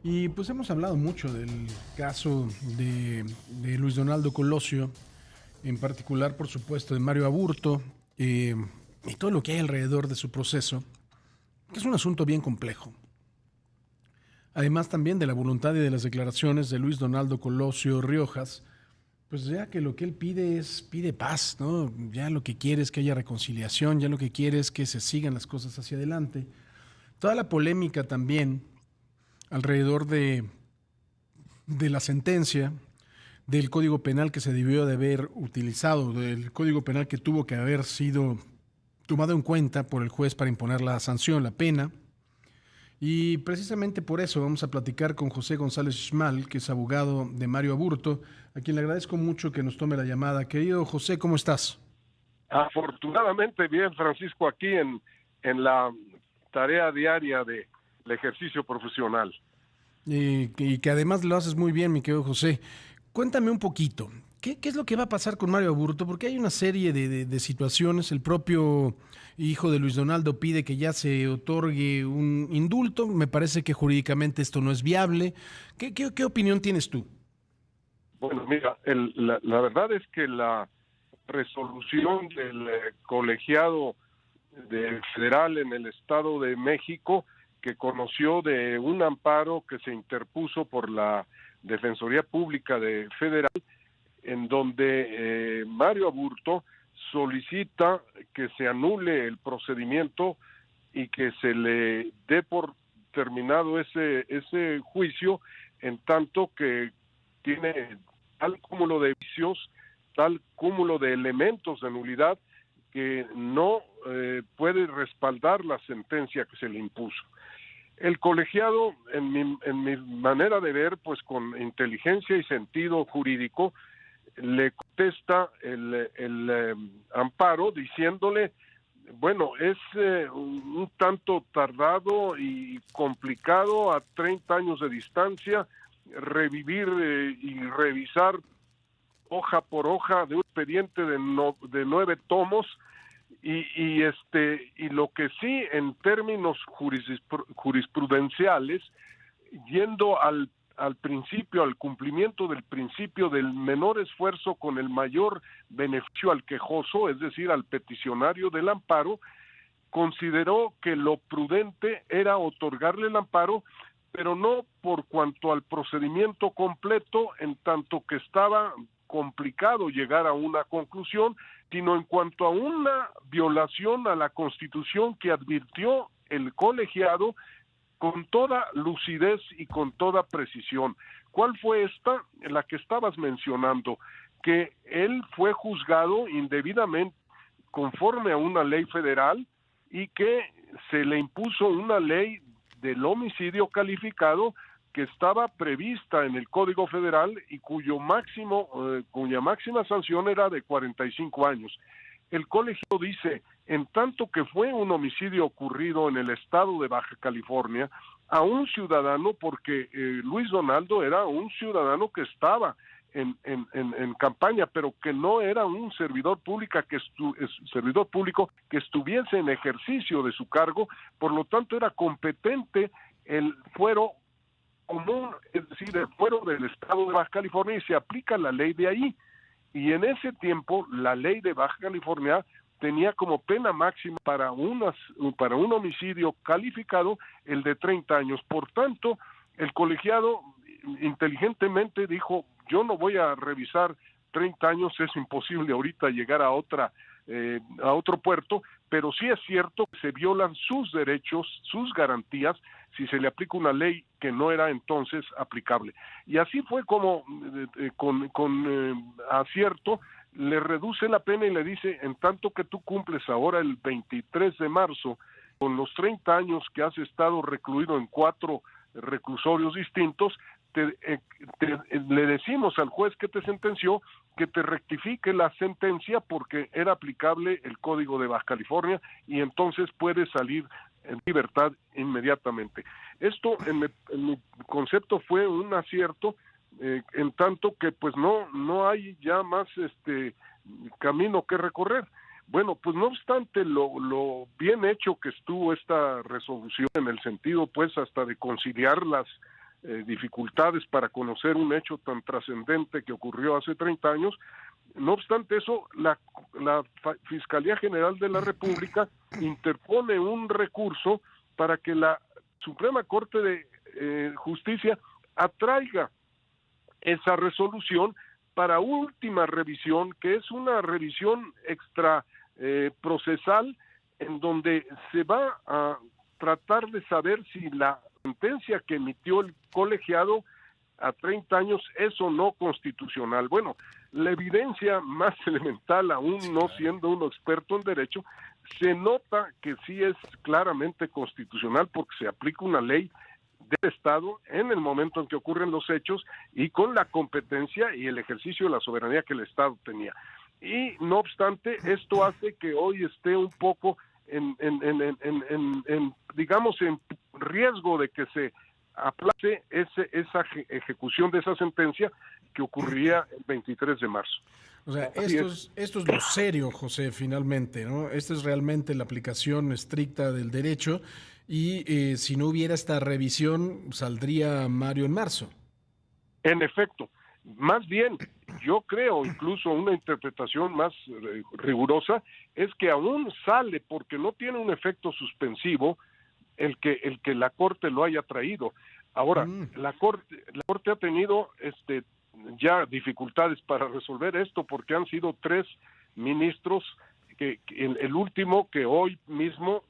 Y pues hemos hablado mucho del caso de Luis Donaldo Colosio, en particular, por supuesto, de Mario Aburto, y todo lo que hay alrededor de su proceso, que es un asunto bien complejo. Además también de la voluntad y de las declaraciones de Luis Donaldo Colosio Riojas, pues ya que lo que él pide paz, ¿no? Ya lo que quiere es que haya reconciliación, ya lo que quiere es que se sigan las cosas hacia adelante. Toda la polémica también alrededor de la sentencia, del Código Penal que se debió de haber utilizado, del Código Penal que tuvo que haber sido tomado en cuenta por el juez para imponer la sanción, la pena. Y precisamente por eso vamos a platicar con José González Schmal, que es abogado de Mario Aburto, a quien le agradezco mucho que nos tome la llamada. Querido José, ¿cómo estás? Afortunadamente bien, Francisco, aquí en la tarea diaria del ejercicio profesional. Y que además lo haces muy bien, mi querido José. Cuéntame un poquito, ¿qué es lo que va a pasar con Mario Aburto? Porque hay una serie de situaciones. El propio hijo de Luis Donaldo pide que ya se otorgue un indulto. Me parece que jurídicamente esto no es viable. ¿Qué opinión tienes tú? Bueno, mira, la verdad es que la resolución del colegiado federal en el Estado de México, que conoció de un amparo que se interpuso por la Defensoría Pública de Federal, en donde Mario Aburto solicita que se anule el procedimiento y que se le dé por terminado ese juicio, en tanto que tiene tal cúmulo de vicios, tal cúmulo de elementos de nulidad que no puede respaldar la sentencia que se le impuso. El colegiado, en mi manera de ver, pues con inteligencia y sentido jurídico, le contesta el amparo diciéndole, bueno, es un tanto tardado y complicado a 30 años de distancia revivir y revisar hoja por hoja de un expediente de 9 tomos y lo que sí en términos jurisprudenciales, yendo al principio, al cumplimiento del principio del menor esfuerzo con el mayor beneficio al quejoso, es decir, al peticionario del amparo, consideró que lo prudente era otorgarle el amparo, pero no por cuanto al procedimiento completo, en tanto que estaba complicado llegar a una conclusión, sino en cuanto a una violación a la Constitución que advirtió el colegiado con toda lucidez y con toda precisión. ¿Cuál fue esta? La que estabas mencionando, que él fue juzgado indebidamente conforme a una ley federal y que se le impuso una ley del homicidio calificado que estaba prevista en el Código Federal y cuya máxima sanción era de 45 años. El colegio dice, en tanto que fue un homicidio ocurrido en el estado de Baja California, a un ciudadano, porque Luis Donaldo era un ciudadano que estaba en campaña, pero que no era un servidor público que estuviese en ejercicio de su cargo, por lo tanto era competente el fuero común, es decir, el fuero del estado de Baja California, y se aplica la ley de ahí. Y en ese tiempo la ley de Baja California tenía como pena máxima para un homicidio calificado el de 30 años. Por tanto, el colegiado inteligentemente dijo, yo no voy a revisar 30 años, es imposible ahorita llegar a otro puerto, pero sí es cierto que se violan sus derechos, sus garantías, si se le aplica una ley que no era entonces aplicable. Y así fue como con acierto le reduce la pena y le dice, en tanto que tú cumples ahora el 23 de marzo con los 30 años que has estado recluido en 4 reclusorios distintos, le decimos al juez que te sentenció que te rectifique la sentencia porque era aplicable el Código de Baja California y entonces puedes salir en libertad inmediatamente. Esto en mi concepto fue un acierto, en tanto que pues no hay ya más camino que recorrer. Bueno, pues no obstante lo bien hecho que estuvo esta resolución en el sentido pues hasta de conciliar dificultades para conocer un hecho tan trascendente que ocurrió hace 30 años. No obstante eso, la Fiscalía General de la República interpone un recurso para que la Suprema Corte de Justicia atraiga esa resolución para última revisión, que es una revisión extra procesal, en donde se va a tratar de saber si la sentencia que emitió el colegiado a 30 años es o no constitucional. Bueno, la evidencia más elemental, aún no siendo uno experto en derecho, se nota que sí es claramente constitucional porque se aplica una ley del Estado en el momento en que ocurren los hechos y con la competencia y el ejercicio de la soberanía que el Estado tenía. Y no obstante, esto hace que hoy esté un poco digamos, en riesgo de que se aplace esa ejecución de esa sentencia que ocurriría el 23 de marzo. O sea, esto es lo serio, José, finalmente, ¿no? Esta es realmente la aplicación estricta del derecho y si no hubiera esta revisión, saldría Mario en marzo. En efecto, más bien, yo creo incluso una interpretación más rigurosa es que aún sale porque no tiene un efecto suspensivo el que la Corte lo haya traído. Ahora, la Corte ha tenido ya dificultades para resolver esto porque han sido 3 ministros que el último que hoy mismo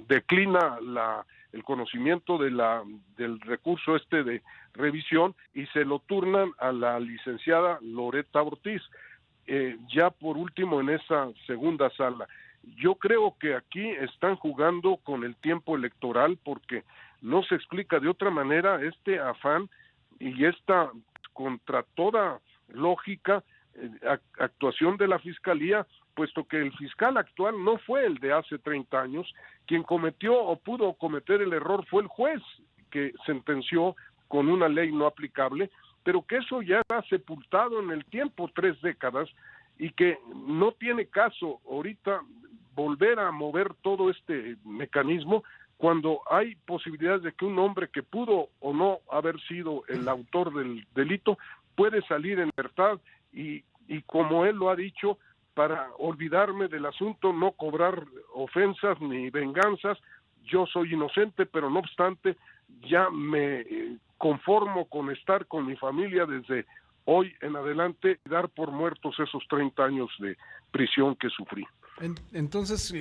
declina el conocimiento del recurso de revisión y se lo turnan a la licenciada Loretta Ortiz, ya por último en esa segunda sala. Yo creo que aquí están jugando con el tiempo electoral porque no se explica de otra manera este afán y esta, contra toda lógica, actuación de la Fiscalía, puesto que el fiscal actual no fue el de hace 30 años, quien cometió o pudo cometer el error fue el juez que sentenció con una ley no aplicable, pero que eso ya está sepultado en el tiempo, 3 décadas, y que no tiene caso ahorita volver a mover todo este mecanismo cuando hay posibilidades de que un hombre que pudo o no haber sido el autor del delito puede salir en libertad y como él lo ha dicho, para olvidarme del asunto, no cobrar ofensas ni venganzas, yo soy inocente, pero no obstante, ya me conformo con estar con mi familia desde hoy en adelante y dar por muertos esos 30 años de prisión que sufrí. Entonces,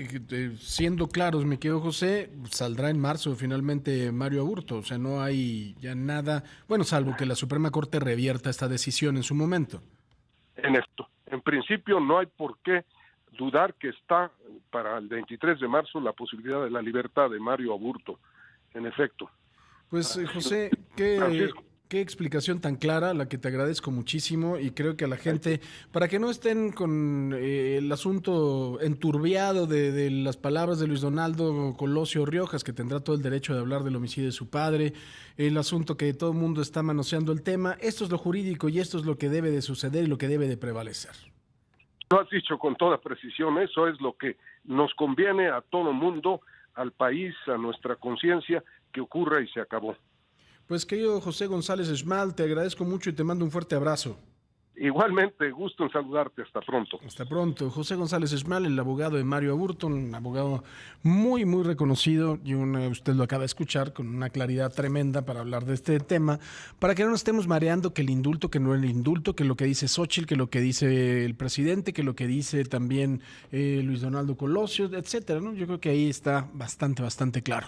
siendo claros, mi querido José, saldrá en marzo finalmente Mario Aburto, o sea, no hay ya nada, bueno, salvo que la Suprema Corte revierta esta decisión en su momento. En esto, en principio no hay por qué dudar que está para el 23 de marzo la posibilidad de la libertad de Mario Aburto, en efecto. Pues José, qué explicación tan clara, la que te agradezco muchísimo y creo que a la gente, para que no estén con el asunto enturbiado de las palabras de Luis Donaldo Colosio Riojas, que tendrá todo el derecho de hablar del homicidio de su padre, el asunto que todo el mundo está manoseando el tema, esto es lo jurídico y esto es lo que debe de suceder y lo que debe de prevalecer. Lo has dicho con toda precisión, eso es lo que nos conviene a todo mundo, al país, a nuestra conciencia, que ocurra y se acabó. Pues querido José González Schmal, te agradezco mucho y te mando un fuerte abrazo. Igualmente, gusto en saludarte, hasta pronto. Hasta pronto. José González Schmal, el abogado de Mario Aburto, un abogado muy, muy reconocido y usted lo acaba de escuchar con una claridad tremenda para hablar de este tema, para que no nos estemos mareando que el indulto, que no el indulto, que lo que dice Xóchitl, que lo que dice el presidente, que lo que dice también Luis Donaldo Colosio, etcétera, ¿no? Yo creo que ahí está bastante claro.